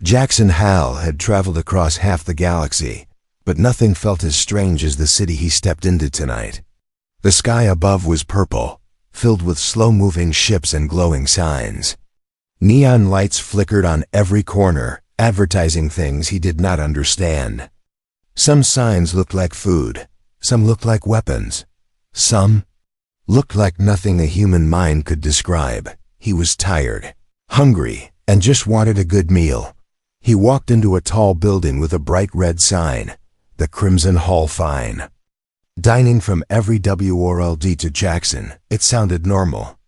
Jackson Hal had traveled across half the galaxy, but nothing felt as strange as the city he stepped into tonight. The sky above was purple, filled with slow-moving ships and glowing signs. Neon lights flickered on every corner, advertising things he did not understand. Some signs looked like food, some looked like weapons, some looked like nothing a human mind could describe. He was tired, hungry, and just wanted a good meal. He walked into a tall building with a bright red sign, the Crimson Hall Fine. Dining from every WRLD to Jackson, it sounded normal.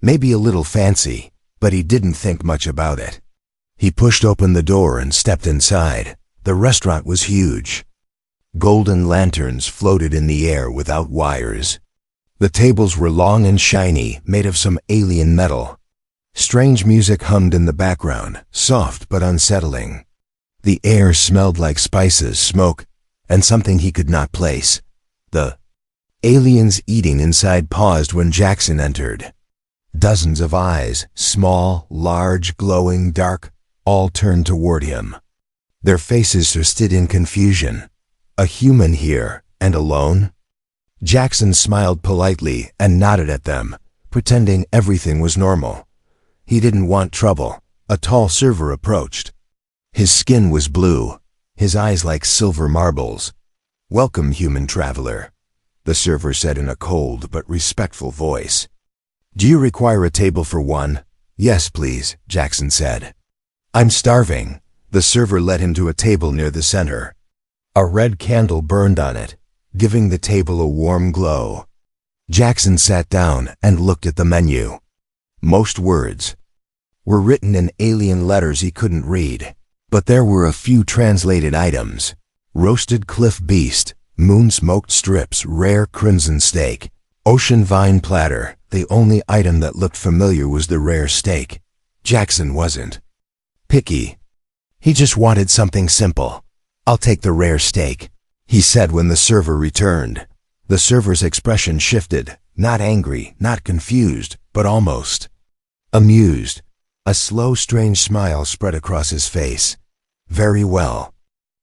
Maybe a little fancy, but he didn't think much about it. He pushed open the door and stepped inside. The restaurant was huge. Golden lanterns floated in the air without wires. The tables were long and shiny, made of some alien metal. Strange music hummed in the background, soft but unsettling. The air smelled like spices, smoke, and something he could not place. The aliens eating inside paused when Jackson entered. Dozens of eyes, small, large, glowing, dark, all turned toward him. Their faces twisted in confusion. A human here, and alone? Jackson smiled politely and nodded at them, pretending everything was normal. He didn't want trouble. A tall server approached. His skin was blue, his eyes like silver marbles. "Welcome, human traveler," the server said in a cold but respectful voice. "Do you require a table for one?" "Yes, please," Jackson said. "I'm starving." The server led him to a table near the center. A red candle burned on it, giving the table a warm glow. Jackson sat down and looked at the menu. Most words were written in alien letters he couldn't read, but there were a few translated items. Roasted cliff beast, moon-smoked strips, rare crimson steak, ocean vine platter. The only item that looked familiar was the rare steak. Jackson wasn't picky. He just wanted something simple. "I'll take the rare steak," he said when the server returned. The server's expression shifted, not angry, not confused, but almost amused. A slow, strange smile spread across his face. "Very well,"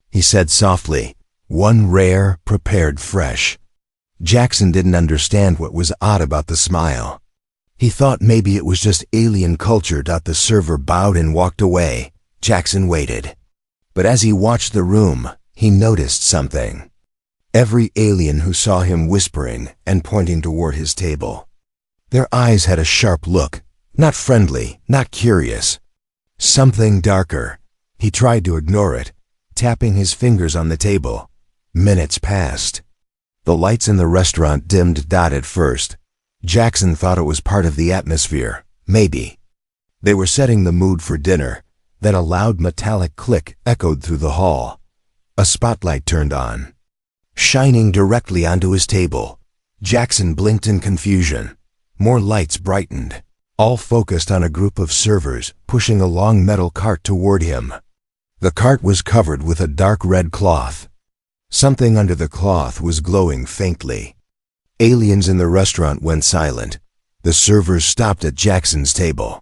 he said softly. "One rare, prepared fresh." Jackson didn't understand what was odd about the smile. He thought maybe it was just alien culture. The server bowed and walked away. Jackson waited. But as he watched the room, he noticed something. Every alien who saw him whispering and pointing toward his table. Their eyes had a sharp look, not friendly, not curious. Something darker. He tried to ignore it, tapping his fingers on the table. Minutes passed. The lights in the restaurant dimmed. At first, Jackson thought it was part of the atmosphere. Maybe they were setting the mood for dinner. Then a loud metallic click echoed through the hall. A spotlight turned on, shining directly onto his table. Jackson blinked in confusion. More lights brightened, all focused on a group of servers pushing a long metal cart toward him. The cart was covered with a dark red cloth. Something under the cloth was glowing faintly. Aliens in the restaurant went silent. The servers stopped at Jackson's table.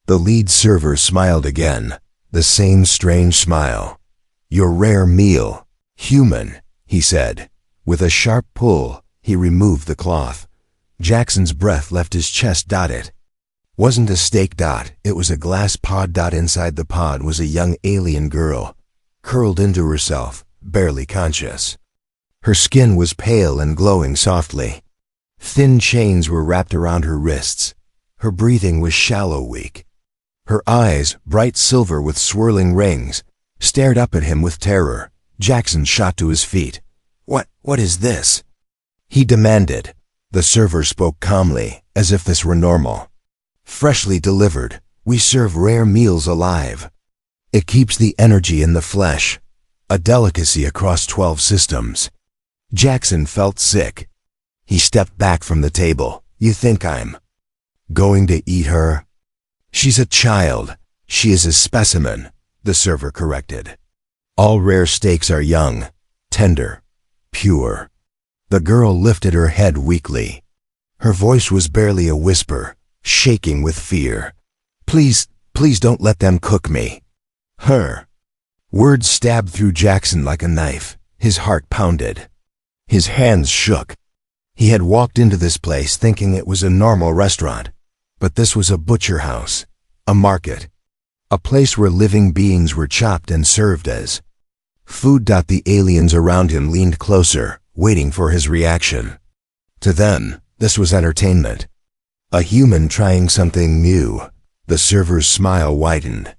The lead server smiled again, the same strange smile. "Your rare meal, human," he said. With a sharp pull, he removed the cloth. Jackson's breath left his chest. It wasn't a steak. It was a glass pod. Inside the pod was a young alien girl, curled into herself, barely conscious. Her skin was pale and glowing softly. Thin chains were wrapped around her wrists. Her breathing was shallow, weak. Her eyes, bright silver with swirling rings, stared up at him with terror. Jackson shot to his feet. What is this?" he demanded. The server spoke calmly, as if this were normal. "Freshly delivered. We serve rare meals alive. It keeps the energy in the flesh. A delicacy across 12 systems." Jackson felt sick. He stepped back from the table. "You think I'm going to eat her?" "She's a child. She is a specimen," the server corrected. "All rare steaks are young, tender, pure." The girl lifted her head weakly. Her voice was barely a whisper, shaking with fear. Please don't let them cook me." Her. Words stabbed through Jackson like a knife. His heart pounded. His hands shook. He had walked into this place thinking it was a normal restaurant, but this was a butcher house, a market, a place where living beings were chopped and served as food. The aliens around him leaned closer, waiting for his reaction. To them, this was entertainment. A human trying something new. The server's smile widened.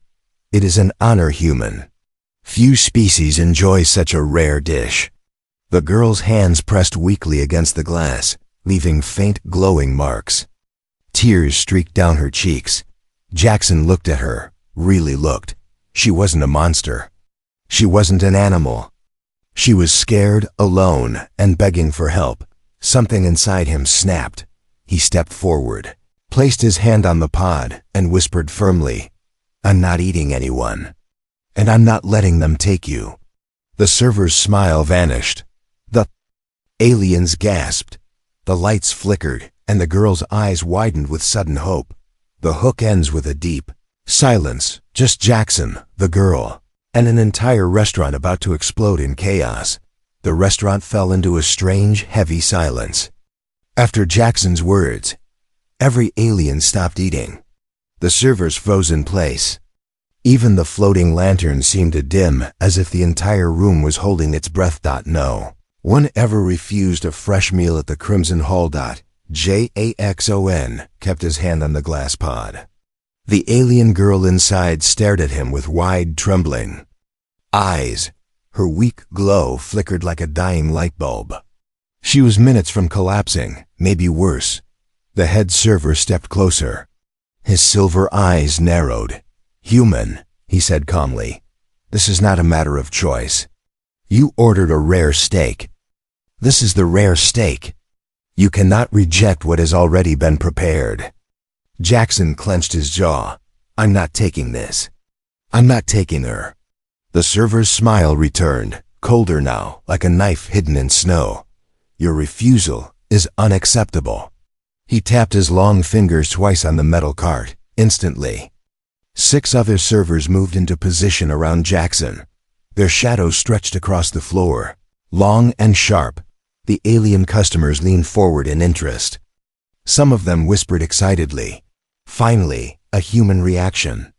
It is an honor, human. Few species enjoy such a rare dish. The girl's hands pressed weakly against the glass, leaving faint glowing marks. Tears streaked down her cheeks. Jackson looked at her, really looked. She wasn't a monster. She wasn't an animal. She was scared, alone, and begging for help. Something inside him snapped. He stepped forward, placed his hand on the pod, and whispered firmly, "I'm not eating anyone. And I'm not letting them take you." The server's smile vanished. The aliens gasped. The lights flickered, and the girl's eyes widened with sudden hope. The hook ends with a deep silence, just Jackson, the girl, and an entire restaurant about to explode in chaos. The restaurant fell into a strange, heavy silence. After Jackson's words, every alien stopped eating. The servers froze in place. Even the floating lantern seemed to dim, as if the entire room was holding its breath. No one ever refused a fresh meal at the Crimson Hall. Jackson kept his hand on the glass pod. The alien girl inside stared at him with wide, trembling eyes. Her weak glow flickered like a dying light bulb. She was minutes from collapsing, maybe worse. The head server stepped closer. His silver eyes narrowed. "Human," he said calmly, "this is not a matter of choice. You ordered a rare steak. This is the rare steak. You cannot reject what has already been prepared." Jackson clenched his jaw. "I'm not taking this. I'm not taking her." The server's smile returned, colder now, like a knife hidden in snow. "Your refusal is unacceptable." He tapped his long fingers twice on the metal cart. Instantly, 6 other servers moved into position around Jackson. Their shadows stretched across the floor, long and sharp. The alien customers leaned forward in interest. Some of them whispered excitedly. Finally, a human reaction.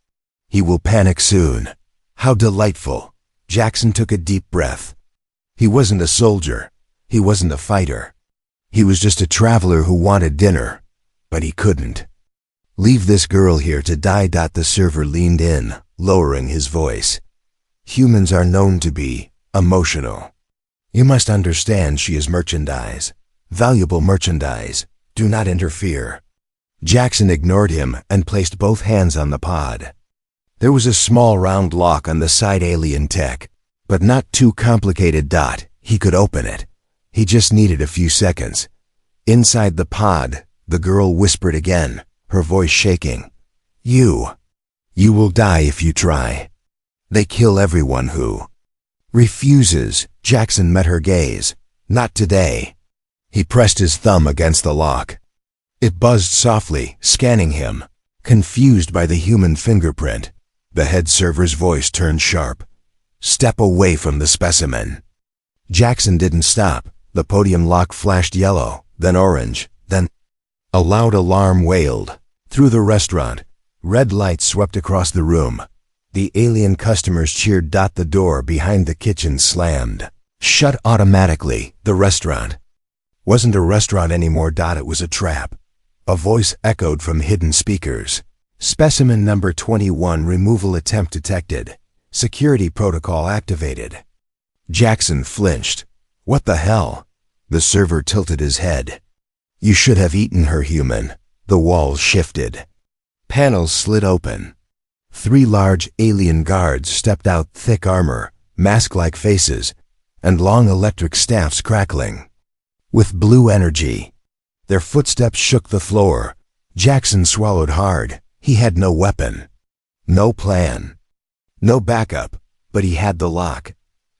"He will panic soon." How delightful. Jackson took a deep breath. He wasn't a soldier. He wasn't a fighter. He was just a traveler who wanted dinner, but he couldn't. "Leave this girl here to die." The server leaned in, lowering his voice. "Humans are known to be emotional. You must understand she is merchandise, valuable merchandise. Do not interfere." Jackson ignored him and placed both hands on the pod. There was a small round lock on the side alien tech, but not too complicated. He could open it. He just needed a few seconds. Inside the pod, the girl whispered again, her voice shaking. You will die if you try. They kill everyone who refuses." Jackson met her gaze. "Not today." He pressed his thumb against the lock. It buzzed softly, scanning him, confused by the human fingerprint. The head server's voice turned sharp. "Step away from the specimen." Jackson didn't stop. The podium lock flashed yellow, then orange, then a loud alarm wailed. Through the restaurant, red lights swept across the room. The alien customers cheered. The door behind the kitchen slammed shut automatically. The restaurant wasn't a restaurant anymore. It was a trap. A voice echoed from hidden speakers. "Specimen number 21 removal attempt detected. Security protocol activated." Jackson flinched. "What the hell?" The server tilted his head. "You should have eaten her, human." The walls shifted. Panels slid open. 3 large alien guards stepped out, thick armor, mask-like faces, and long electric staffs crackling with blue energy. Their footsteps shook the floor. Jackson swallowed hard. He had no weapon, no plan, no backup, but he had the lock.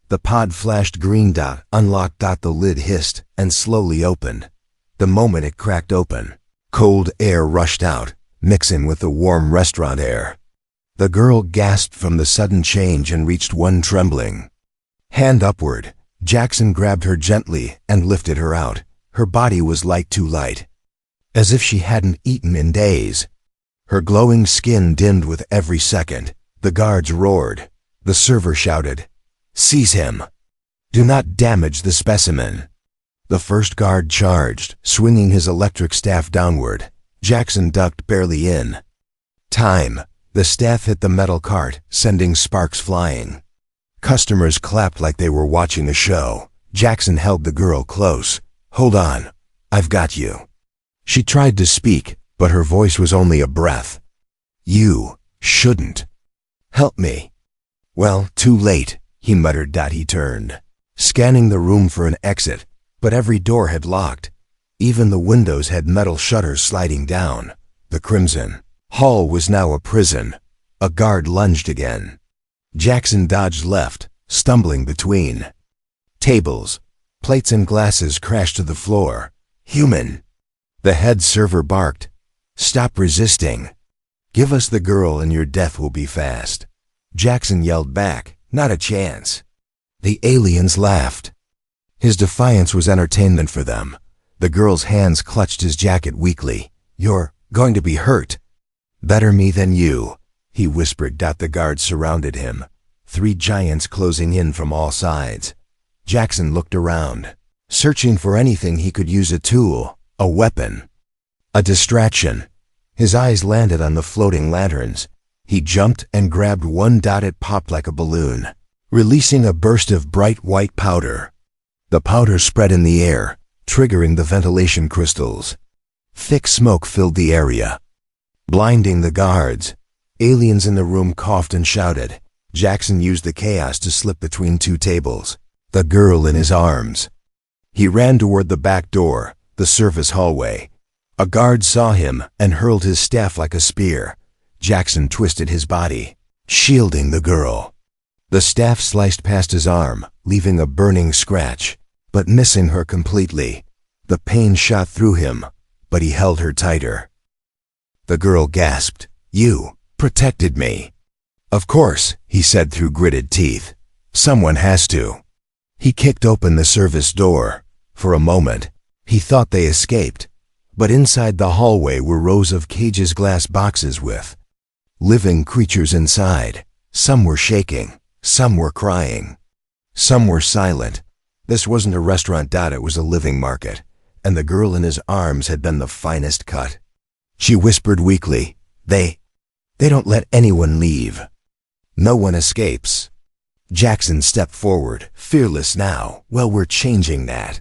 The pod flashed green. Unlocked. The lid hissed and slowly opened. The moment it cracked open, cold air rushed out, mixing with the warm restaurant air. The girl gasped from the sudden change and reached one trembling hand upward. Jackson grabbed her gently and lifted her out. Her body was too light, as if she hadn't eaten in days. Her glowing skin dimmed with every second. The guards roared. The server shouted, "Seize him! Do not damage the specimen!" The first guard charged, swinging his electric staff downward. Jackson ducked barely in time. The staff hit the metal cart, sending sparks flying. Customers clapped like they were watching a show. Jackson held the girl close. "Hold on, I've got you." She tried to speak, but her voice was only a breath. "You shouldn't. Help me." "Well, too late," he muttered. He turned, scanning the room for an exit, but every door had locked. Even the windows had metal shutters sliding down. The Crimson Hall was now a prison. A guard lunged again. Jackson dodged left, stumbling between tables. Plates and glasses crashed to the floor. "Human!" The head server barked. "Stop resisting. Give us the girl and your death will be fast." Jackson yelled back, "Not a chance." The aliens laughed. His defiance was entertainment for them. The girl's hands clutched his jacket weakly. "You're going to be hurt." "Better me than you," he whispered. The guards surrounded him, 3 giants closing in from all sides. Jackson looked around, searching for anything he could use: a tool, a weapon, a distraction. His eyes landed on the floating lanterns. He jumped and grabbed one. It popped like a balloon, releasing a burst of bright white powder. The powder spread in the air, triggering the ventilation crystals. Thick smoke filled the area, blinding the guards. Aliens in the room coughed and shouted. Jackson used the chaos to slip between 2 tables, the girl in his arms. He ran toward the back door, the service hallway. A guard saw him and hurled his staff like a spear. Jackson twisted his body, shielding the girl. The staff sliced past his arm, leaving a burning scratch, but missing her completely. The pain shot through him, but he held her tighter. The girl gasped. "You protected me." "Of course," he said through gritted teeth. "Someone has to." He kicked open the service door. For a moment, he thought they escaped, but inside the hallway were rows of cages, glass boxes with living creatures inside. Some were shaking, some were crying, some were silent. This wasn't a restaurant. It was a living market, and the girl in his arms had been the finest cut. She whispered weakly, They don't let anyone leave. No one escapes." Jackson stepped forward, fearless now. "Well, we're changing that."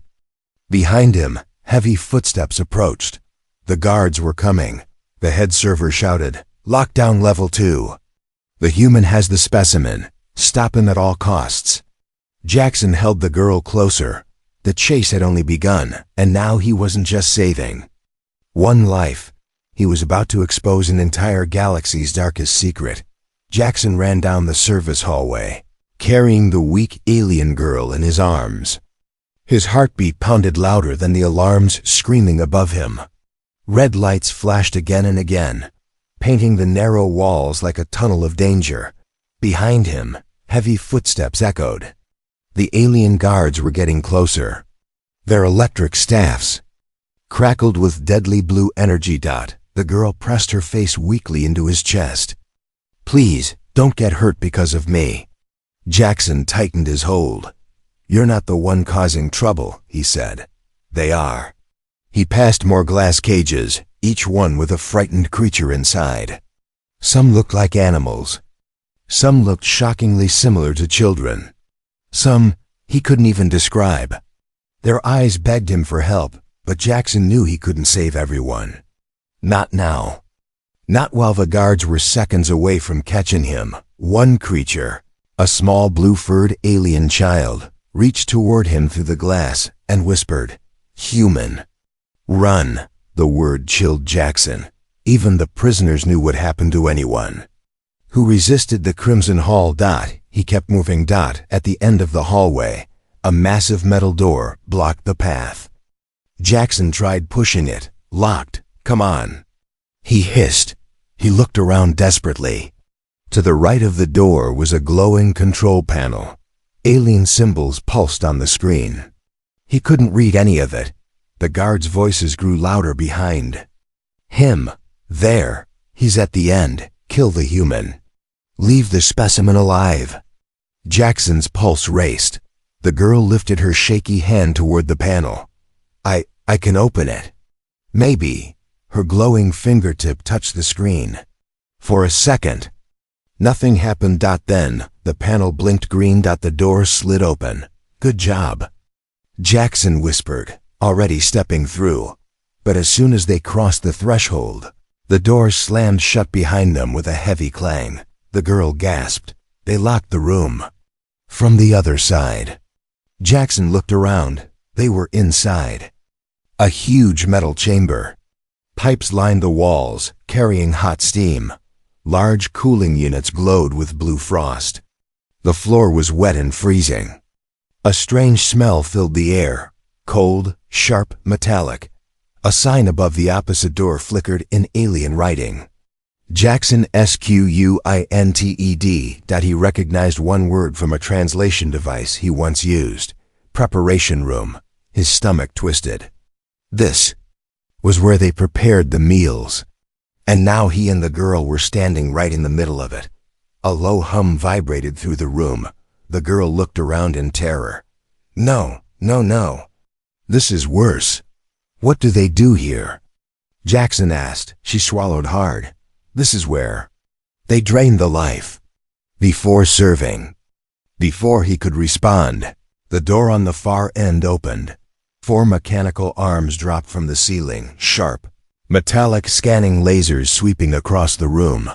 Behind him, heavy footsteps approached. The guards were coming. The head server shouted, "Lock down level 2. The human has the specimen. Stop him at all costs." Jackson held the girl closer. The chase had only begun, and now he wasn't just saving one life. He was about to expose an entire galaxy's darkest secret. Jackson ran down the service hallway, carrying the weak alien girl in his arms. His heartbeat pounded louder than the alarms screaming above him. Red lights flashed again and again, painting the narrow walls like a tunnel of danger. Behind him, heavy footsteps echoed. The alien guards were getting closer. Their electric staffs crackled with deadly blue energy. The girl pressed her face weakly into his chest. "Please, don't get hurt because of me." Jackson tightened his hold. "You're not the one causing trouble," he said. "They are." He passed more glass cages, each one with a frightened creature inside. Some looked like animals. Some looked shockingly similar to children. Some he couldn't even describe. Their eyes begged him for help, but Jackson knew he couldn't save everyone. Not now. Not while the guards were seconds away from catching him. One creature, a small blue-furred alien child, reached toward him through the glass and whispered, "Human." "Run." The word chilled Jackson. Even the prisoners knew what happened to anyone who resisted the Crimson Hall. He kept moving. At the end of the hallway, a massive metal door blocked the path. Jackson tried pushing it. Locked. "Come on," he hissed. He looked around desperately. To the right of the door was a glowing control panel. Alien symbols pulsed on the screen. He couldn't read any of it. The guards' voices grew louder behind him. There, he's at the end. Kill the human. Leave the specimen alive. Jackson's pulse raced. The girl lifted her shaky hand toward the panel. I can open it. Maybe. Her glowing fingertip touched the screen. For a second. Nothing happened. Then, the panel blinked green. The door slid open. Good job, Jackson whispered, already stepping through. But as soon as they crossed the threshold, the door slammed shut behind them with a heavy clang. The girl gasped. They locked the room. From the other side. Jackson looked around. They were inside. A huge metal chamber. Pipes lined the walls, carrying hot steam. Large cooling units glowed with blue frost. The floor was wet and freezing. A strange smell filled the air. Cold, sharp, metallic. A sign above the opposite door flickered in alien writing. Jackson Squinted. He recognized one word from a translation device he once used. Preparation room. His stomach twisted. This was where they prepared the meals. And now he and the girl were standing right in the middle of it. A low hum vibrated through the room. The girl looked around in terror. No. This is worse. What do they do here? Jackson asked. She swallowed hard. This is where they drain the life. Before serving. Before he could respond, the door on the far end opened. 4 mechanical arms dropped from the ceiling, sharp, metallic scanning lasers sweeping across the room.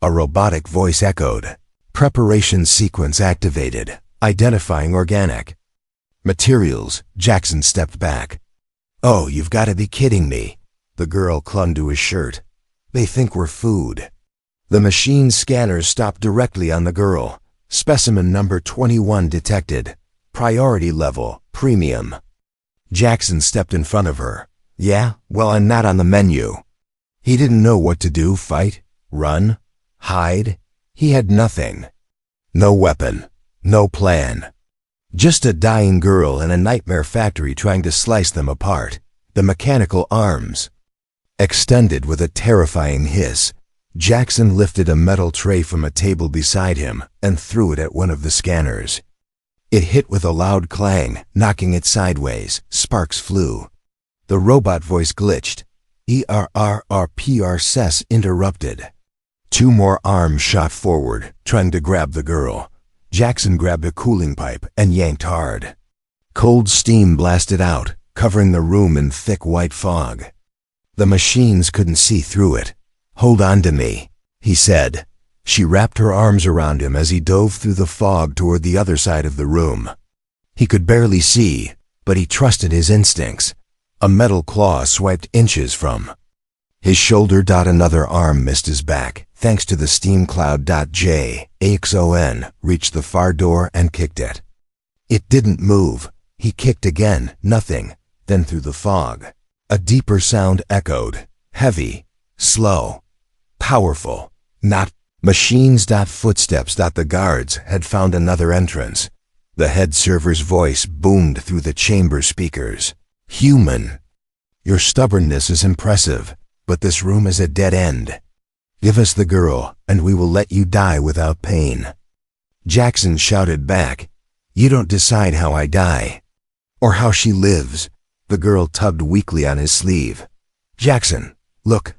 A robotic voice echoed. Preparation sequence activated, identifying organic materials. Jackson stepped back. Oh, you've got to be kidding me. The girl clung to his shirt. They think we're food. The machine scanners stopped directly on the girl. Specimen number 21 detected. Priority level, premium. Jackson stepped in front of her. Yeah, well, I'm not on the menu. He didn't know what to do. Fight? Run? Hide? He had nothing. No weapon. No plan. Just a dying girl in a nightmare factory trying to slice them apart. The mechanical arms extended with a terrifying hiss. Jackson lifted a metal tray from a table beside him and threw it at one of the scanners. It hit with a loud clang, knocking it sideways. Sparks flew. The robot voice glitched. ERRRPRSS interrupted. 2 more arms shot forward, trying to grab the girl. Jackson grabbed a cooling pipe and yanked hard. Cold steam blasted out, covering the room in thick white fog. The machines couldn't see through it. Hold on to me, he said. She wrapped her arms around him as he dove through the fog toward the other side of the room. He could barely see, but he trusted his instincts. A metal claw swiped inches from his shoulder. Another arm missed his back, thanks to the steam cloud. Jackson reached the far door and kicked it. It didn't move. He kicked again, nothing. Then through the fog, a deeper sound echoed. Heavy, slow, powerful, not machines. Footsteps. The guards had found another entrance. The head server's voice boomed through the chamber speakers. Human, your stubbornness is impressive, but this room is a dead end. Give us the girl, and we will let you die without pain. Jackson shouted back. You don't decide how I die. Or how she lives. The girl tugged weakly on his sleeve. Jackson, look.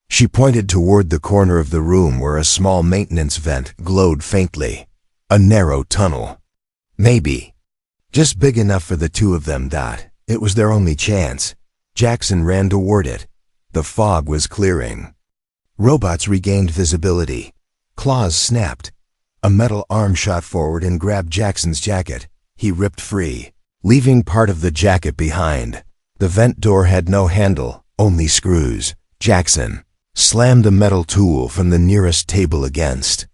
She pointed toward the corner of the room where a small maintenance vent glowed faintly. A narrow tunnel. Maybe. Just big enough for the 2 of them. It was their only chance. Jackson ran toward it. The fog was clearing. Robots regained visibility. Claws snapped. A metal arm shot forward and grabbed Jackson's jacket. He ripped free, leaving part of the jacket behind. The vent door had no handle, only screws. Jackson slammed a metal tool from the nearest table against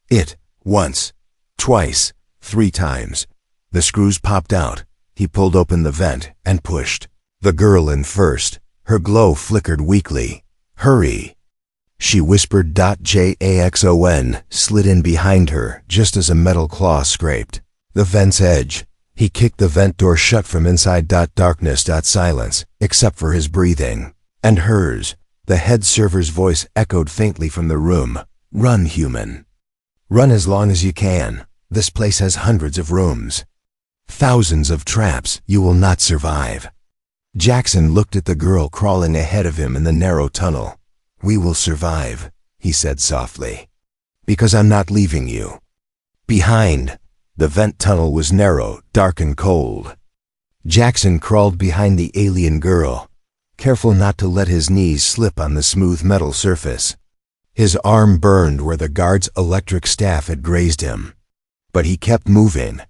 it. Once, twice, 3 times. The screws popped out. He pulled open the vent and pushed the girl in first. Her glow flickered weakly. Hurry, she whispered. Jackson slid in behind her just as a metal claw scraped the vent's edge. He kicked the vent door shut from inside. Darkness. Silence, except for his breathing. And hers. The head server's voice echoed faintly from the room. Run, human. Run as long as you can. This place has hundreds of rooms. Thousands of traps. You will not survive. Jackson looked at the girl crawling ahead of him in the narrow tunnel. We will survive, he said softly. Because I'm not leaving you. Behind. The vent tunnel was narrow, dark and cold. Jackson crawled behind the alien girl, careful not to let his knees slip on the smooth metal surface. His arm burned where the guard's electric staff had grazed him. But he kept moving.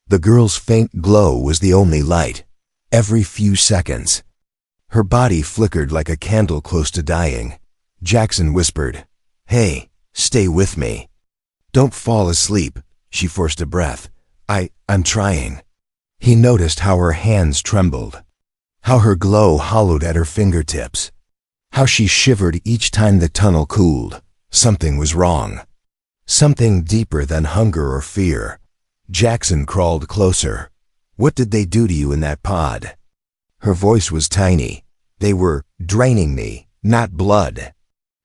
The girl's faint glow was the only light. Every few seconds. Her body flickered like a candle close to dying. Jackson whispered, "Hey, stay with me. Don't fall asleep." She forced a breath. I'm trying." He noticed how her hands trembled, how her glow hollowed at her fingertips, how she shivered each time the tunnel cooled. Something was wrong. Something deeper than hunger or fear. Jackson crawled closer. "What did they do to you in that pod?" Her voice was tiny. "They were draining me, not blood,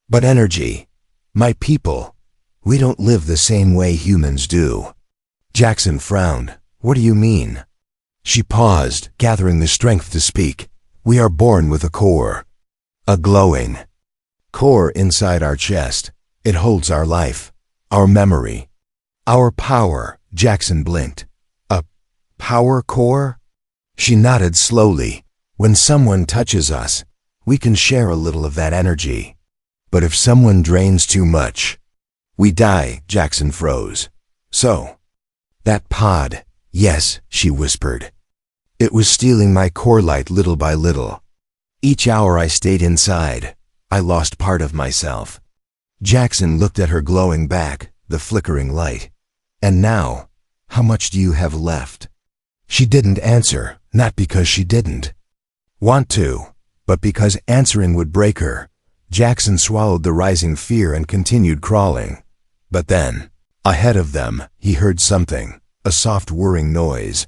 but energy. My people. We don't live the same way humans do." Jackson frowned. "What do you mean?" She paused, gathering the strength to speak. "We are born with a core. A glowing core inside our chest. It holds our life, our memory, our power." Jackson blinked. "A power core?" She nodded slowly. "When someone touches us, we can share a little of that energy. But if someone drains too much, we die." Jackson froze. "So, that pod, yes," she whispered. "It was stealing my core light little by little. Each hour I stayed inside, I lost part of myself." Jackson looked at her glowing back, the flickering light. "And now, how much do you have left?" She didn't answer, not because she didn't want to, but because answering would break her. Jackson swallowed the rising fear and continued crawling. But then, ahead of them, he heard something, a soft whirring noise.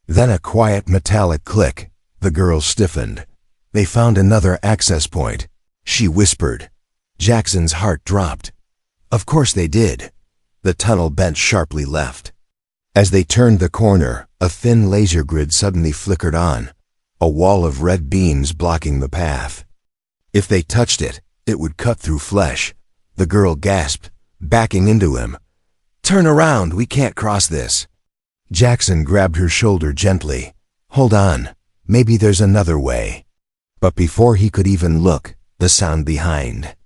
Then a quiet metallic click. The girl stiffened. They found another access point. She whispered. Jackson's heart dropped. Of course they did. The tunnel bent sharply left. As they turned the corner, a thin laser grid suddenly flickered on, a wall of red beams blocking the path. If they touched it, it would cut through flesh. The girl gasped, backing into him. "Turn around, we can't cross this." Jackson grabbed her shoulder gently. "Hold on, maybe there's another way." But before he could even look, the sound behind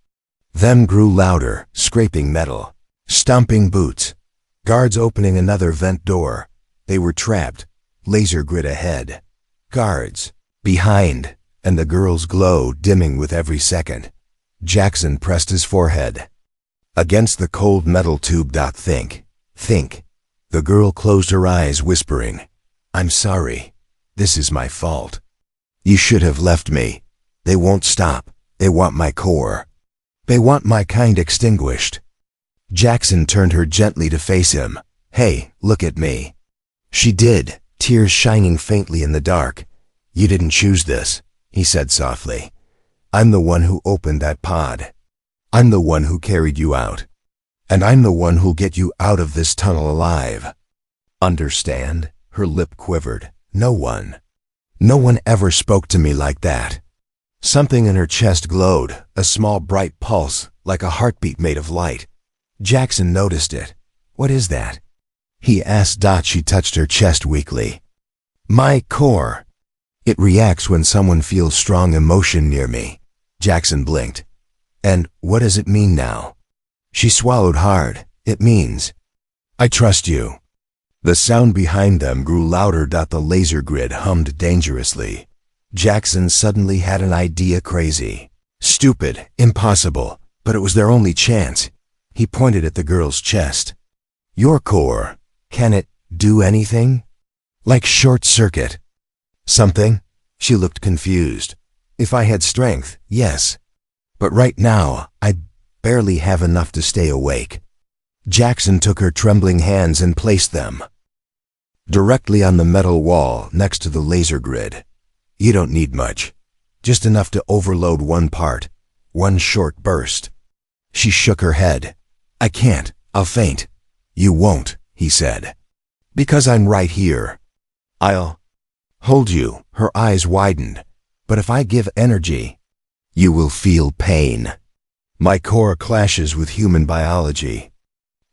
them grew louder, scraping metal, stomping boots, guards opening another vent door. They were trapped, laser grid ahead, guards behind, and the girl's glow dimming with every second. Jackson pressed his forehead against the cold metal tube. Think. The girl closed her eyes, whispering, "I'm sorry. This is my fault. You should have left me. They won't stop. They want my core. They want my kind extinguished." Jackson turned her gently to face him. "Hey, look at me." She did, tears shining faintly in the dark. "You didn't choose this," he said softly. "I'm the one who opened that pod. I'm the one who carried you out. And I'm the one who'll get you out of this tunnel alive. Understand?" Her lip quivered. No one ever spoke to me like that." Something in her chest glowed, a small bright pulse, like a heartbeat made of light. Jackson noticed it. "What is that?" he asked. She touched her chest weakly. "My core. It reacts when someone feels strong emotion near me." Jackson blinked. "And what does it mean now?" She swallowed hard. "It means I trust you." The sound behind them grew louder. The laser grid hummed dangerously. Jackson suddenly had an idea, crazy, stupid, impossible, but it was their only chance. He pointed at the girl's chest. "Your core, can it do anything? Like short circuit?" "Something?" She looked confused. "If I had strength, yes. But right now, I barely have enough to stay awake. Jackson took her trembling hands and placed them directly on the metal wall next to the laser grid. You don't need much, just enough to overload one part, one short burst. She shook her head. I can't, I'll faint. You won't, he said. Because I'm right here. I'll hold you. Her eyes widened. But if I give energy, you will feel pain. My core clashes with human biology.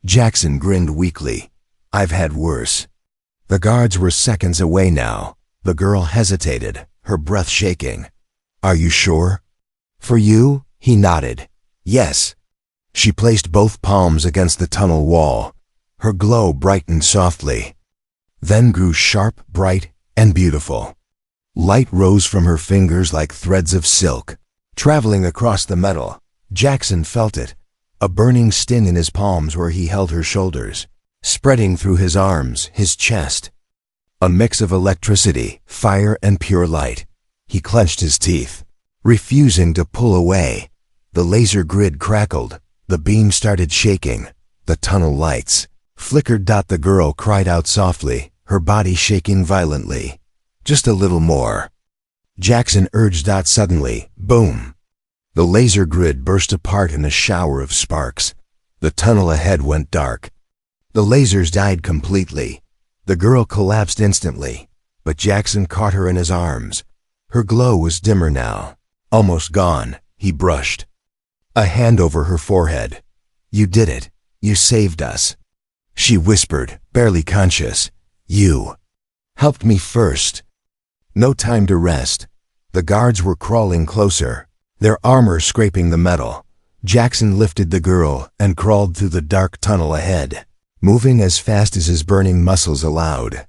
Jackson grinned weakly. I've had worse. The guards were seconds away now. The girl hesitated, her breath shaking. Are you sure? For you? He nodded. Yes. She placed both palms against the tunnel wall. Her glow brightened softly, then grew sharp, bright, and beautiful. Light rose from her fingers like threads of silk. Traveling across the metal, Jackson felt it, a burning sting in his palms where he held her shoulders, spreading through his arms, his chest. A mix of electricity, fire, and pure light. He clenched his teeth, refusing to pull away. The laser grid crackled. The beam started shaking. The tunnel lights flickered. The girl cried out softly, her body shaking violently. Just a little more. Jackson urged. Suddenly, boom! The laser grid burst apart in a shower of sparks. The tunnel ahead went dark. The lasers died completely. The girl collapsed instantly, but Jackson caught her in his arms. Her glow was dimmer now, almost gone. He brushed a hand over her forehead. You did it. You saved us. She whispered, barely conscious. You helped me first. No time to rest. The guards were crawling closer, their armor scraping the metal. Jackson lifted the girl and crawled through the dark tunnel ahead, moving as fast as his burning muscles allowed.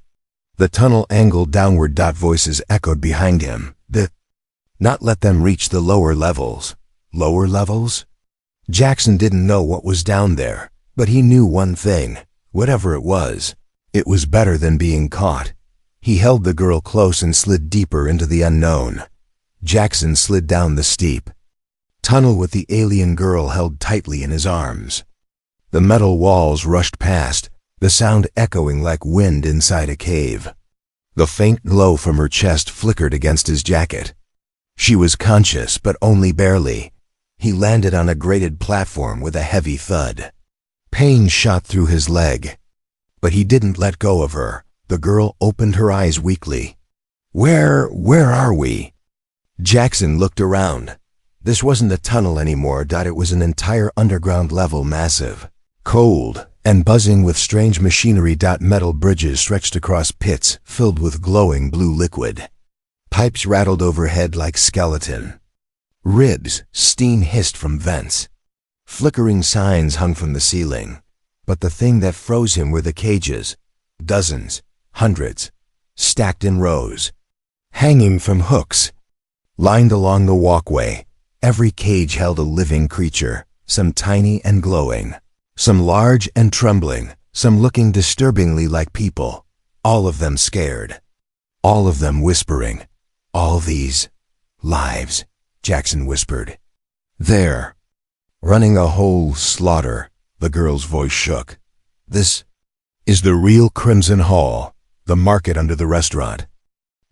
The tunnel angled downward. Voices echoed behind him. Not let them reach the lower levels. Lower levels? Jackson didn't know what was down there, but he knew one thing. Whatever it was better than being caught. He held the girl close and slid deeper into the unknown. Jackson slid down the steep tunnel with the alien girl held tightly in his arms. The metal walls rushed past, the sound echoing like wind inside a cave. The faint glow from her chest flickered against his jacket. She was conscious, but only barely. He landed on a grated platform with a heavy thud. Pain shot through his leg. But he didn't let go of her. The girl opened her eyes weakly. Where are we? Jackson looked around. This wasn't a tunnel anymore. It was an entire underground level, massive, cold, and buzzing with strange machinery. Metal bridges stretched across pits filled with glowing blue liquid. Pipes rattled overhead like skeleton. Ribs, steam hissed from vents. Flickering signs hung from the ceiling. But the thing that froze him were the cages. Dozens, hundreds, stacked in rows, hanging from hooks. Lined along the walkway, every cage held a living creature, some tiny and glowing, some large and trembling, some looking disturbingly like people, all of them scared, all of them whispering. All these lives, Jackson whispered. There, running a whole slaughter. The girl's voice shook. This is the real Crimson Hall, the market under the restaurant.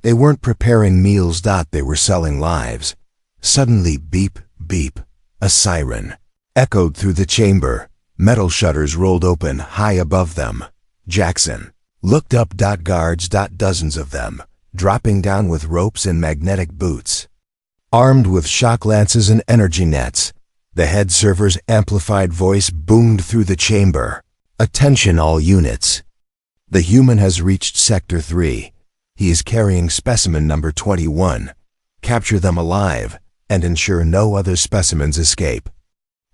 They weren't preparing meals. They were selling lives. Suddenly, beep, beep, a siren echoed through the chamber. Metal shutters rolled open high above them. Jackson looked up. Guards, dozens of them, dropping down with ropes and magnetic boots, armed with shock lances and energy nets. The head server's amplified voice boomed through the chamber. Attention all units. The human has reached Sector 3. He is carrying specimen number 21. Capture them alive and ensure no other specimens escape.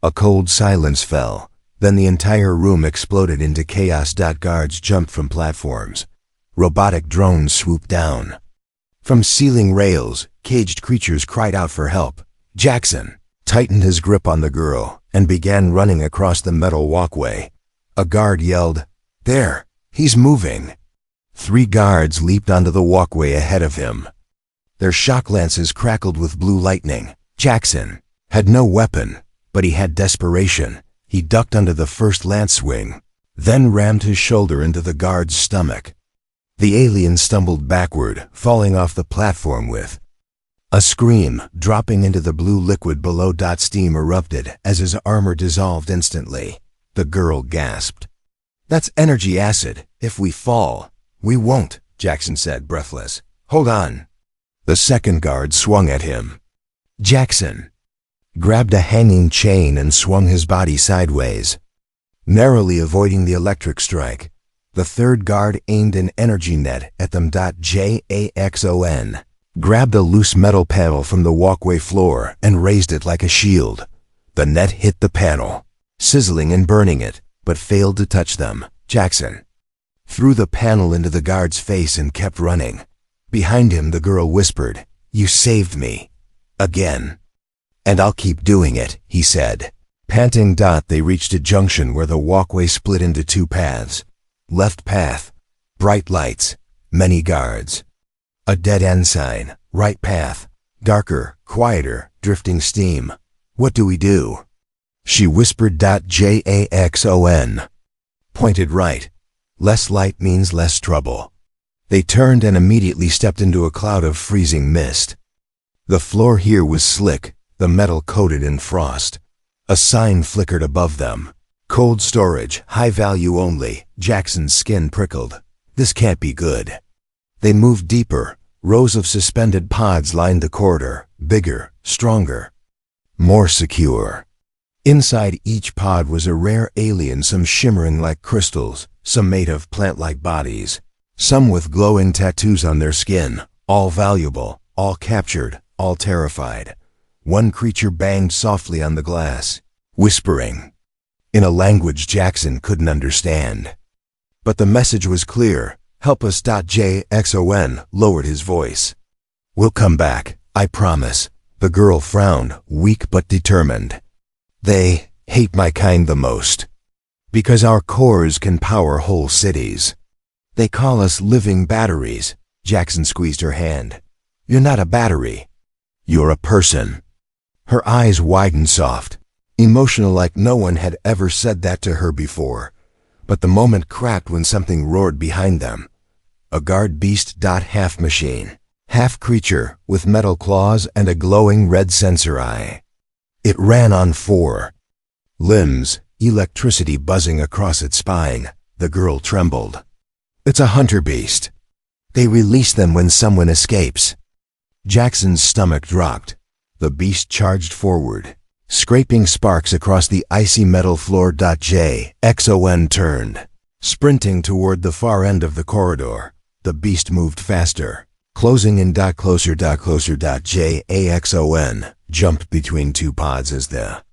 A cold silence fell. Then the entire room exploded into chaos. Guards jumped from platforms. Robotic drones swooped down. From ceiling rails, caged creatures cried out for help. Jackson tightened his grip on the girl and began running across the metal walkway. A guard yelled, There, he's moving. 3 guards leaped onto the walkway ahead of him. Their shock lances crackled with blue lightning. Jackson had no weapon, But he had desperation. He ducked under the first lance swing, then rammed his shoulder into the guard's stomach. The alien stumbled backward, falling off the platform with a scream, dropping into the blue liquid below. Steam erupted as his armor dissolved instantly. The girl gasped. "That's energy acid. If we fall." "We won't," Jackson said, breathless. "Hold on." The second guard swung at him. Jackson grabbed a hanging chain and swung his body sideways, narrowly avoiding the electric strike. The third guard aimed an energy net at them. Jackson grabbed a loose metal panel from the walkway floor and raised it like a shield. The net hit the panel, sizzling and burning it, but failed to touch them. Jackson threw the panel into the guard's face and kept running. Behind him, the girl whispered, "You saved me. Again. And I'll keep doing it," he said. Panting, they reached a junction where the walkway split into two paths. Left path, bright lights, many guards. A dead-end sign. Right path, darker, quieter, drifting steam. "What do we do?" She whispered. Jackson pointed right. Less light means less trouble. They turned and immediately stepped into a cloud of freezing mist. The floor here was slick, the metal coated in frost. A sign flickered above them. "Cold storage, high value only." Jackson's skin prickled. This can't be good. They moved deeper. Rows of suspended pods lined the corridor, bigger, stronger, more secure. Inside each pod was a rare alien, some shimmering like crystals, some made of plant-like bodies, some with glowing tattoos on their skin, all valuable, all captured, all terrified. One creature banged softly on the glass, whispering in a language Jackson couldn't understand. But the message was clear. "Help us." Jackson lowered his voice. "We'll come back, I promise." The girl frowned, weak but determined. "They hate my kind the most, because our cores can power whole cities. They call us living batteries." Jackson squeezed her hand. "You're not a battery. You're a person." Her eyes widened soft, emotional, like no one had ever said that to her before. But the moment cracked when something roared behind them. A guard beast. Half machine, half creature, with metal claws and a glowing red sensor eye. It ran on four limbs, electricity buzzing across its spine. The girl trembled. "It's a hunter beast. They release them when someone escapes." Jackson's stomach dropped. The beast charged forward, scraping sparks across the icy metal floor. Jackson turned, sprinting toward the far end of the corridor. The beast moved faster, closing in. Closer. Jackson jumped between two pods as the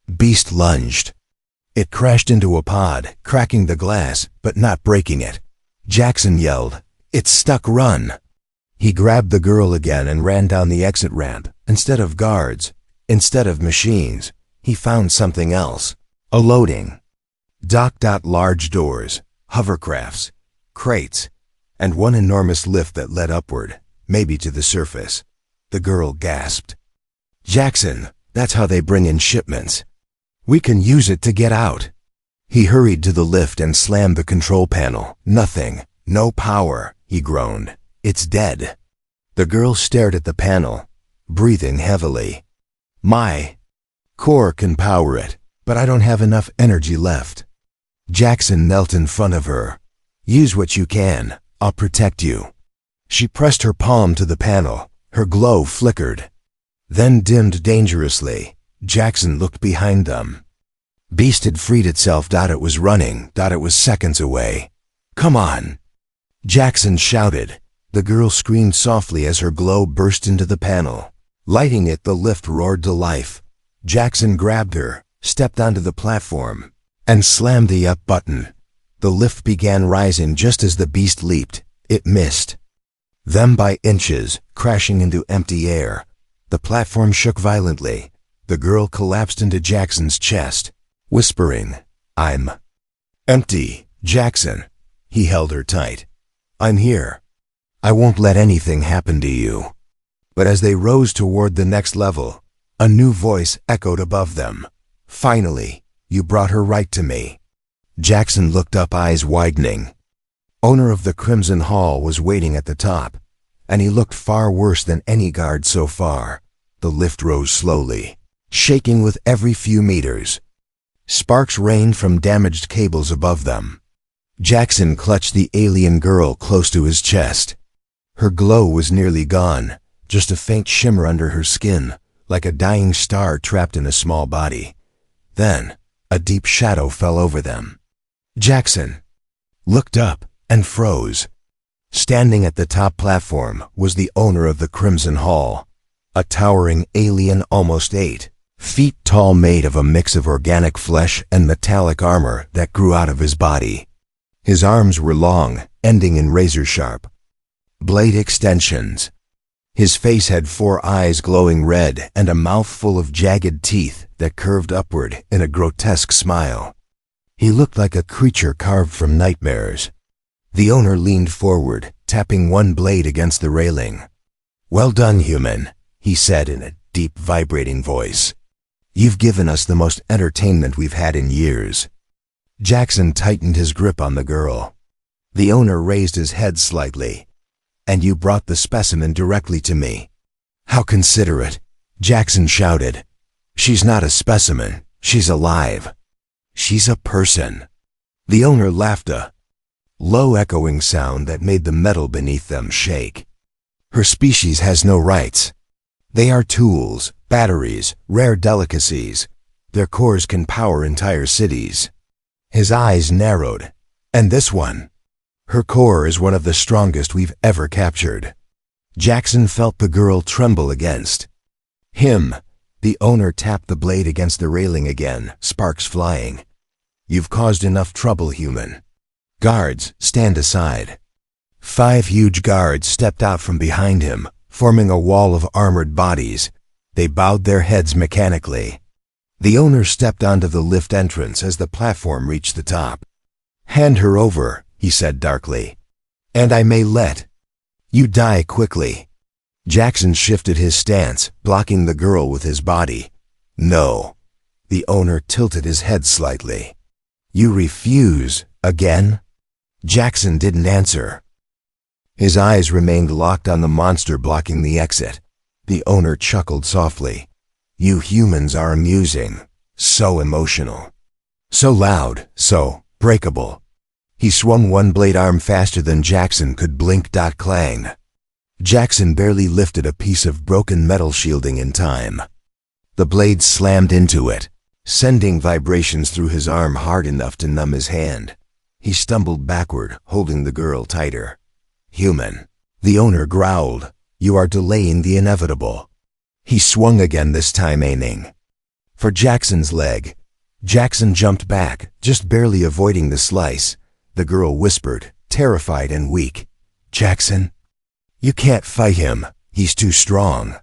beast lunged. It crashed into a pod, cracking the glass, but not breaking it. Jackson yelled, "It's stuck, run!" He grabbed the girl again and ran down the exit ramp. Instead of guards, instead of machines, he found something else. A loading dock. Large doors, hovercrafts, crates, and one enormous lift that led upward, maybe to the surface. The girl gasped. "Jackson, that's how they bring in shipments. We can use it to get out." He hurried to the lift and slammed the control panel. "Nothing. No power," he groaned. "It's dead." The girl stared at the panel, breathing heavily. "My core can power it, but I don't have enough energy left." Jackson knelt in front of her. "Use what you can. I'll protect you." She pressed her palm to the panel. Her glow flickered, then dimmed dangerously. Jackson looked behind them. Beast had freed itself. It was running. It was seconds away. "Come on!" Jackson shouted. The girl screamed softly as her glow burst into the panel, lighting it. The lift roared to life. Jackson grabbed her, stepped onto the platform, and slammed the up button. The lift began rising just as the beast leaped. It missed them by inches, crashing into empty air. The platform shook violently. The girl collapsed into Jackson's chest, whispering, "I'm empty." "Jackson." He held her tight. "I'm here. I won't let anything happen to you." But as they rose toward the next level, a new voice echoed above them. Finally, you brought her right to me. Jackson looked up, eyes widening. Owner of the Crimson Hall was waiting at the top, and he looked far worse than any guard so far. The lift rose slowly, shaking with every few meters. Sparks rained from damaged cables above them. Jackson clutched the alien girl close to his chest. Her glow was nearly gone, just a faint shimmer under her skin, like a dying star trapped in a small body. Then, a deep shadow fell over them. Jackson looked up and froze. Standing at the top platform was the owner of the Crimson Hall, a towering alien almost 8 feet tall, made of a mix of organic flesh and metallic armor that grew out of his body. His arms were long, ending in razor-sharp blade extensions. His face had 4 eyes glowing red and a mouth full of jagged teeth that curved upward in a grotesque smile. He looked like a creature carved from nightmares. The owner leaned forward, tapping one blade against the railing. "Well done, human," he said in a deep, vibrating voice. "You've given us the most entertainment we've had in years." Jackson tightened his grip on the girl. The owner raised his head slightly. "And you brought the specimen directly to me." "How considerate," Jackson shouted. "She's not a specimen, she's alive. She's a person." The owner laughed, a low echoing sound that made the metal beneath them shake. "Her species has no rights. They are tools, batteries, rare delicacies. Their cores can power entire cities." His eyes narrowed. "And this one? Her core is one of the strongest we've ever captured." Jackson felt the girl tremble against him. The owner tapped the blade against the railing again, sparks flying. "You've caused enough trouble, human. Guards, stand aside." 5 huge guards stepped out from behind him, forming a wall of armored bodies. They bowed their heads mechanically. The owner stepped onto the lift entrance as the platform reached the top. "Hand her over," he said darkly, "and I may let you die quickly." Jackson shifted his stance, blocking the girl with his body. "No." The owner tilted his head slightly. "You refuse again?" Jackson didn't answer. His eyes remained locked on the monster blocking the exit. The owner chuckled softly. "You humans are amusing, so emotional, so loud, so breakable." He swung one blade arm faster than Jackson could blink. Clang. Jackson barely lifted a piece of broken metal shielding in time. The blade slammed into it, sending vibrations through his arm hard enough to numb his hand. He stumbled backward, holding the girl tighter. "Human," the owner growled, "you are delaying the inevitable." He swung again, this time aiming for Jackson's leg. Jackson jumped back, just barely avoiding the slice. The girl whispered, terrified and weak, "Jackson, you can't fight him. He's too strong."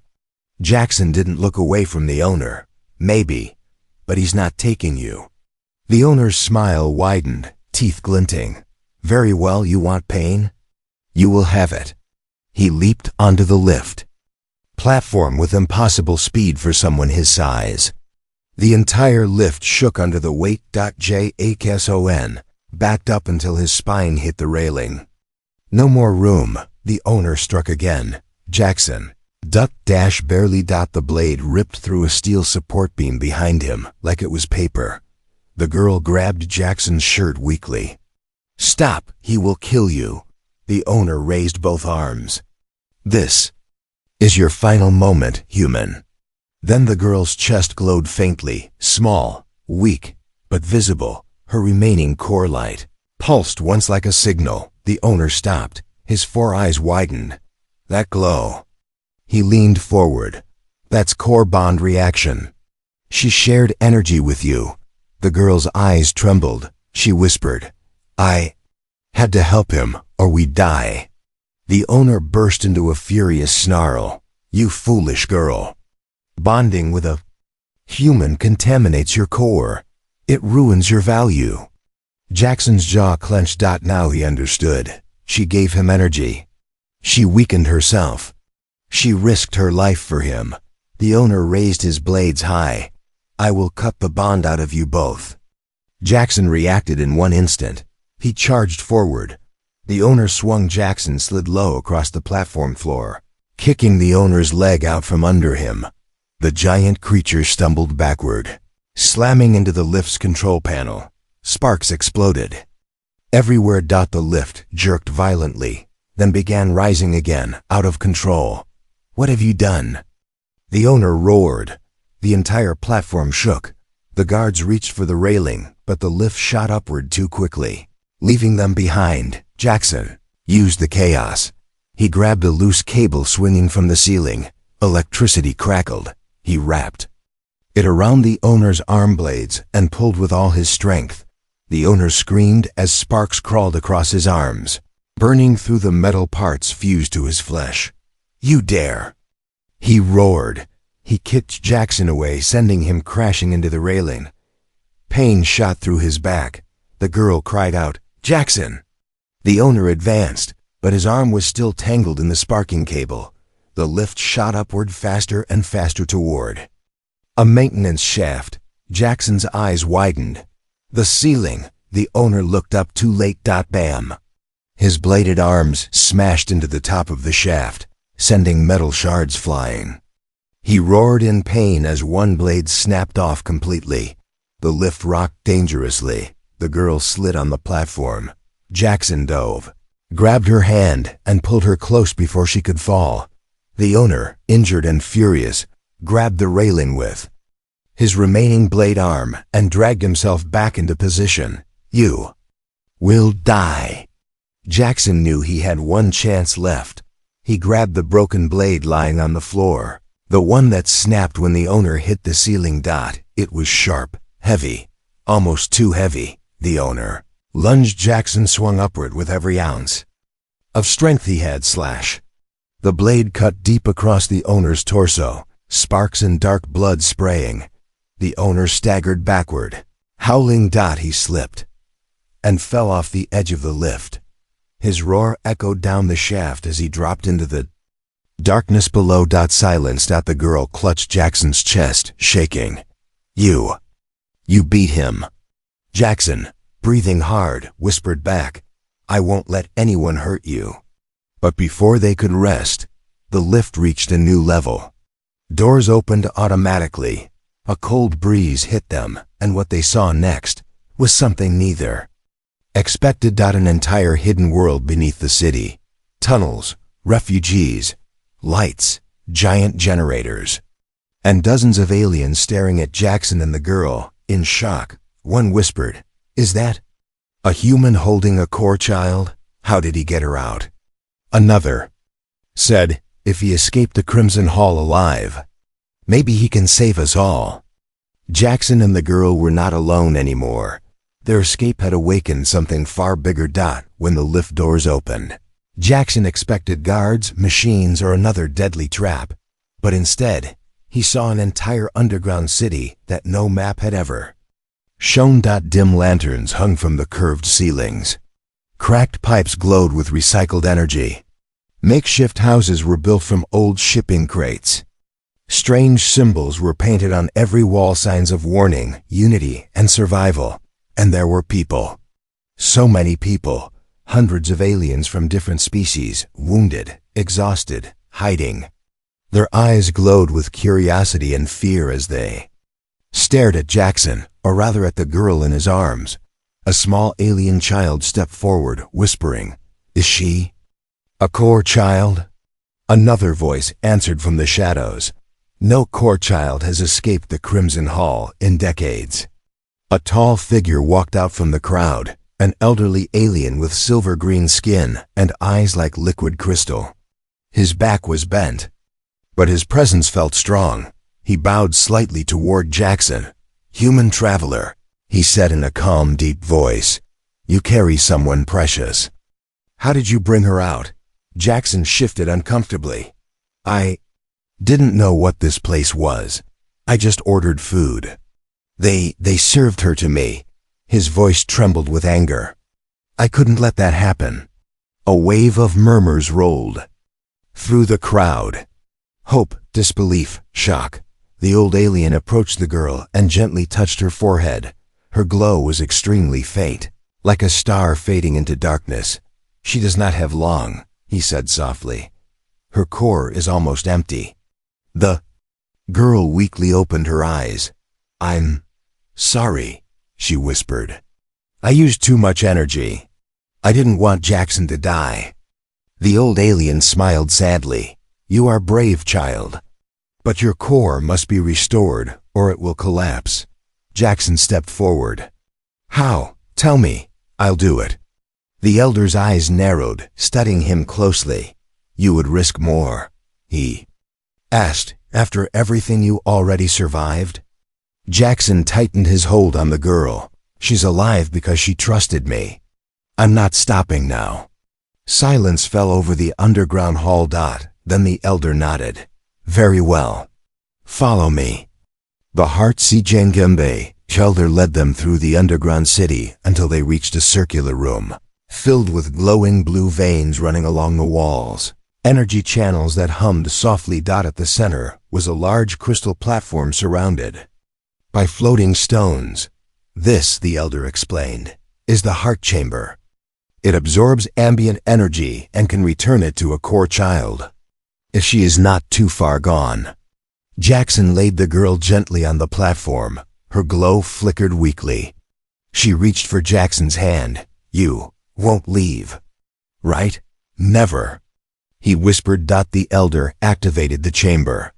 Jackson didn't look away from the owner. "Maybe, but he's not taking you." The owner's smile widened, teeth glinting. "Very well, you want pain? You will have it." He leaped onto the lift platform with impossible speed for someone his size. The entire lift shook under the weight. Jackson backed up until his spine hit the railing. "No more room." The owner struck again. Jackson ducked. Barely. The blade ripped through a steel support beam behind him like it was paper. The girl grabbed Jackson's shirt weakly. "Stop, he will kill you." The owner raised both arms. "This is your final moment, human." Then the girl's chest glowed faintly, small, weak, but visible. Her remaining core light pulsed once like a signal. The owner stopped. His 4 eyes widened. "That glow." He leaned forward. "That's core bond reaction. She shared energy with you." The girl's eyes trembled. She whispered, "I had to help him, or we'd die." The owner burst into a furious snarl. "You foolish girl. Bonding with a human contaminates your core. It ruins your value." Jackson's jaw clenched. Now he understood. She gave him energy. She weakened herself. She risked her life for him. The owner raised his blades high. I will cut the bond out of you both." Jackson reacted in one instant. He charged forward. The owner swung. Jackson slid low across the platform floor, kicking the owner's leg out from under him. The giant creature stumbled backward, slamming into the lift's control panel. Sparks exploded. Everywhere. The lift jerked violently, then began rising again, out of control. "What have you done?" The owner roared. The entire platform shook. The guards reached for the railing, but the lift shot upward too quickly, leaving them behind. Jackson used the chaos. He grabbed a loose cable swinging from the ceiling. Electricity crackled. He wrapped it around the owner's arm blades and pulled with all his strength. The owner screamed as sparks crawled across his arms, burning through the metal parts fused to his flesh. "You dare!" he roared. He kicked Jackson away, sending him crashing into the railing. Pain shot through his back. The girl cried out, "Jackson!" The owner advanced, but his arm was still tangled in the sparking cable. The lift shot upward faster and faster toward a maintenance shaft. Jackson's eyes widened. The ceiling. The owner looked up too late. Bam! His bladed arms smashed into the top of the shaft, sending metal shards flying. He roared in pain as one blade snapped off completely. The lift rocked dangerously. The girl slid on the platform. Jackson dove, grabbed her hand, and pulled her close before she could fall. The owner, injured and furious, grabbed the railing with his remaining blade arm and dragged himself back into position. "You will die." Jackson knew he had one chance left. He grabbed the broken blade lying on the floor, the one that snapped when the owner hit the ceiling. It was sharp, heavy, almost too heavy. The owner lunged. Jackson swung upward with every ounce of strength he had. Slash! The blade cut deep across the owner's torso, sparks and dark blood spraying. The owner staggered backward, howling. He slipped and fell off the edge of the lift. His roar echoed down the shaft as he dropped into the darkness below. Silenced. The girl clutched Jackson's chest, shaking. You beat him." Jackson, breathing hard, whispered back, "I won't let anyone hurt you." But before they could rest, the lift reached a new level. Doors opened automatically. A cold breeze hit them, and what they saw next was something neither expected. An entire hidden world beneath the city. Tunnels, refugees, lights, giant generators, and dozens of aliens staring at Jackson and the girl, in shock. One whispered, "Is that a human holding a core child? How did he get her out?" Another said, "If he escaped the Crimson Hall alive, maybe he can save us all." Jackson and the girl were not alone anymore. Their escape had awakened something far bigger. When the lift doors opened, Jackson expected guards, machines, or another deadly trap. But instead, he saw an entire underground city that no map had ever shown. Dim lanterns hung from the curved ceilings. Cracked pipes glowed with recycled energy. Makeshift houses were built from old shipping crates. Strange symbols were painted on every wall, signs of warning, unity, and survival. And there were people. So many people. Hundreds of aliens from different species, wounded, exhausted, hiding. Their eyes glowed with curiosity and fear as they stared at Jackson, or rather at the girl in his arms. A small alien child stepped forward, whispering, "Is she a core child?" Another voice answered from the shadows, "No core child has escaped the Crimson Hall in decades." A tall figure walked out from the crowd, an elderly alien with silver-green skin and eyes like liquid crystal. His back was bent, but his presence felt strong. He bowed slightly toward Jackson. "Human traveler," he said in a calm, deep voice, "you carry someone precious. How did you bring her out?" Jackson shifted uncomfortably. "I didn't know what this place was. I just ordered food. They served her to me." His voice trembled with anger. "I couldn't let that happen." A wave of murmurs rolled through the crowd. Hope, disbelief, shock. The old alien approached the girl and gently touched her forehead. Her glow was extremely faint, like a star fading into darkness. "She does not have long," he said softly. "Her core is almost empty." The girl weakly opened her eyes. "I'm sorry," she whispered. "I used too much energy. I didn't want Jackson to die." The old alien smiled sadly. "You are brave, child. But your core must be restored, or it will collapse." Jackson stepped forward. "How? Tell me. I'll do it." The elder's eyes narrowed, studying him closely. "You would risk more?" he asked. "After everything you already survived?" Jackson tightened his hold on the girl. "She's alive because she trusted me. I'm not stopping now." Silence fell over the underground hall. Then the elder nodded. "Very well. Follow me." The Heart-Si-Jangembe elder led them through the underground city until they reached a circular room, filled with glowing blue veins running along the walls. Energy channels that hummed softly. At the center was a large crystal platform surrounded by floating stones. "This," the elder explained, "is the heart chamber. It absorbs ambient energy and can return it to a core child, if she is not too far gone." Jackson laid the girl gently on the platform. Her glow flickered weakly. She reached for Jackson's hand. "You won't leave, right?" "Never," he whispered. The elder activated the chamber.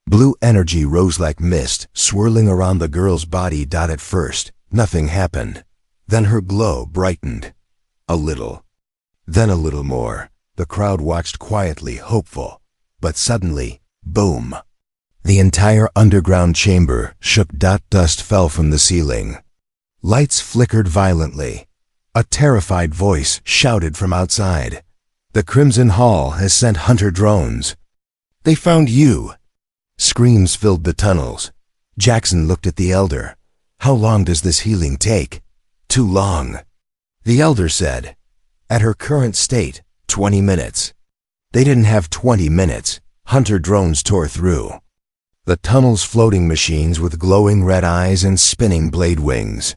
Blue energy rose like mist, swirling around the girl's body. At first, nothing happened. Then her glow brightened. A little. Then a little more. The crowd watched quietly, hopeful. But suddenly, boom! The entire underground chamber shook. Dust fell from the ceiling. Lights flickered violently. A terrified voice shouted from outside. "The Crimson Hall has sent hunter drones. They found you." Screams filled the tunnels. Jackson looked at the elder. "How long does this healing take?" "Too long," the elder said. "At her current state, 20 minutes. They didn't have 20 minutes. Hunter drones tore through the tunnel's floating machines with glowing red eyes and spinning blade wings.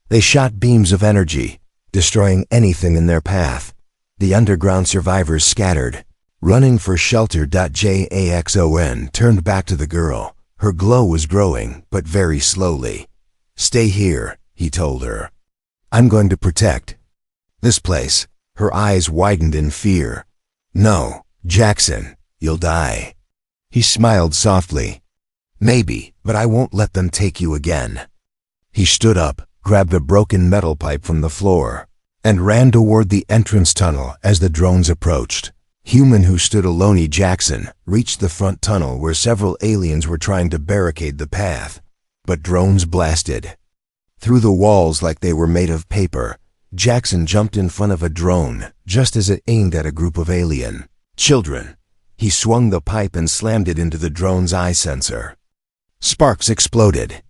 They shot beams of energy, destroying anything in their path. The underground survivors scattered, running for shelter. Jackson turned back to the girl. Her glow was growing, but very slowly. "Stay here," he told her. "I'm going to protect this place." Her eyes widened in fear. "No, Jackson, you'll die." He smiled softly. "Maybe, but I won't let them take you again." He stood up, grabbed a broken metal pipe from the floor, and ran toward the entrance tunnel. As the drones approached, human who stood alone, Jackson reached the front tunnel where several aliens were trying to barricade the path. But drones blasted through the walls like they were made of paper. Jackson jumped in front of a drone just as it aimed at a group of alien children. He swung the pipe and slammed it into the drone's eye sensor. Sparks exploded.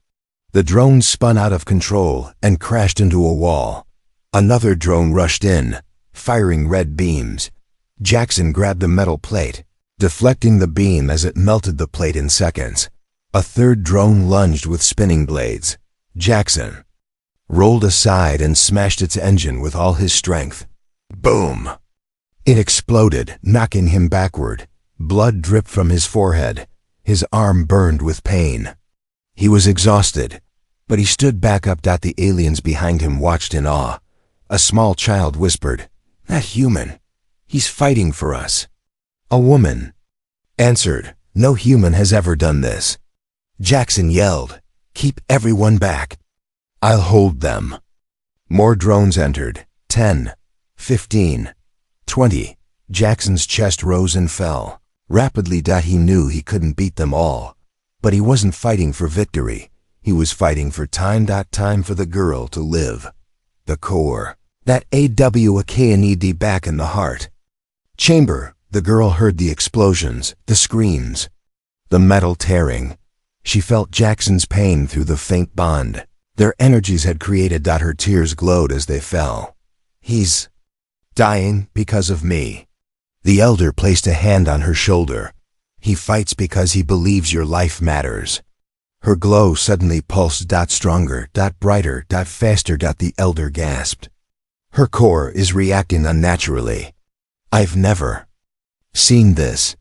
The drone spun out of control and crashed into a wall. Another drone rushed in, firing red beams. Jackson grabbed the metal plate, deflecting the beam as it melted the plate in seconds. A third drone lunged with spinning blades. Jackson rolled aside and smashed its engine with all his strength. Boom! It exploded, knocking him backward. Blood dripped from his forehead. His arm burned with pain. He was exhausted, but he stood back up. The aliens behind him watched in awe. A small child whispered, "That human, he's fighting for us." A woman answered, "No human has ever done this." Jackson yelled, "Keep everyone back. I'll hold them." More drones entered. 10, 15, 20. Jackson's chest rose and fell rapidly. He knew he couldn't beat them all, but he wasn't fighting for victory. He was fighting for time. Time for the girl to live. The core. That AWAKNED back in the heart chamber. The girl heard the explosions, the screams, the metal tearing. She felt Jackson's pain through the faint bond their energies had created. Her tears glowed as they fell. "He's dying because of me." The elder placed a hand on her shoulder. He fights because he believes your life matters. Her glow suddenly pulsed. Stronger, brighter, faster. The elder gasped. Her core is reacting unnaturally. I've never seen this.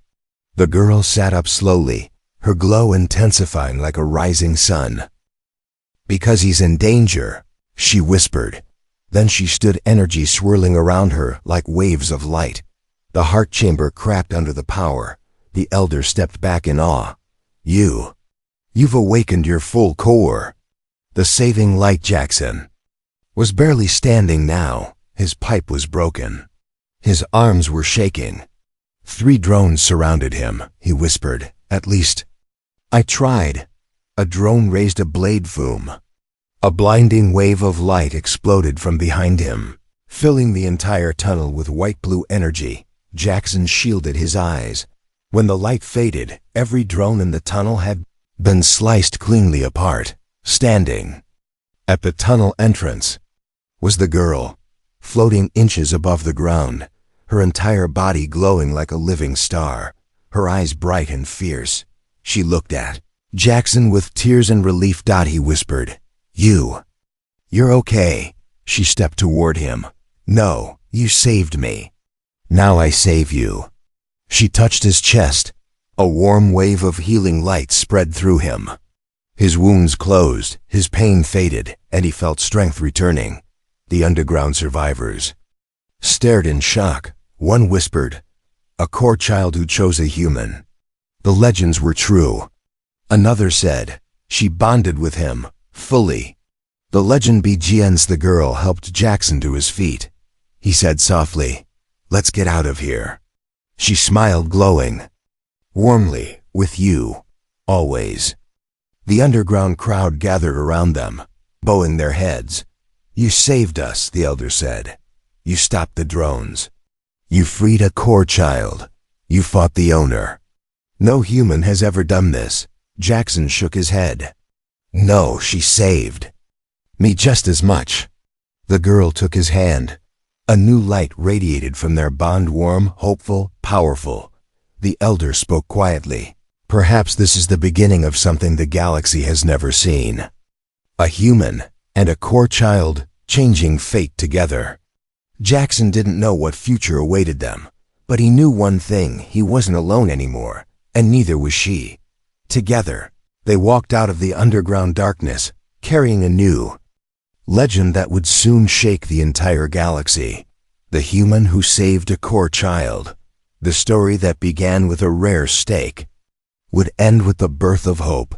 The girl sat up slowly, her glow intensifying like a rising sun. Because he's in danger, she whispered. Then she stood, energy swirling around her like waves of light. The heart chamber cracked under the power. The elder stepped back in awe. You've awakened your full core. The saving light. Jackson was barely standing now. His pipe was broken. His arms were shaking. 3 drones surrounded him, he whispered. At least I tried. A drone raised a blade fume. A blinding wave of light exploded from behind him, filling the entire tunnel with white-blue energy. Jackson shielded his eyes. When the light faded, every drone in the tunnel had been sliced cleanly apart. Standing at the tunnel entrance was the girl, floating inches above the ground, her entire body glowing like a living star, her eyes bright and fierce. She looked at Jackson with tears and relief. He whispered, You're okay. She stepped toward him. No, you saved me. Now I save you. She touched his chest. A warm wave of healing light spread through him. His wounds closed, his pain faded, and he felt strength returning. The underground survivors stared in shock. One whispered, a core child who chose a human. The legends were true. Another said, she bonded with him, fully. The legend begins. The girl helped Jackson to his feet. He said softly, let's get out of here. She smiled, glowing warmly, with you, always. The underground crowd gathered around them, bowing their heads. You saved us, the elder said. You stopped the drones. You freed a core child. You fought the owner. No human has ever done this. Jackson shook his head. No, she saved me just as much. The girl took his hand. A new light radiated from their bond, warm, hopeful, powerful. The elder spoke quietly. Perhaps this is the beginning of something the galaxy has never seen. A human and a core child changing fate together. Jackson didn't know what future awaited them, but he knew one thing: he wasn't alone anymore, and neither was she. Together, they walked out of the underground darkness, carrying a new legend that would soon shake the entire galaxy. The human who saved a core child. The story that began with a rare steak would end with the birth of hope.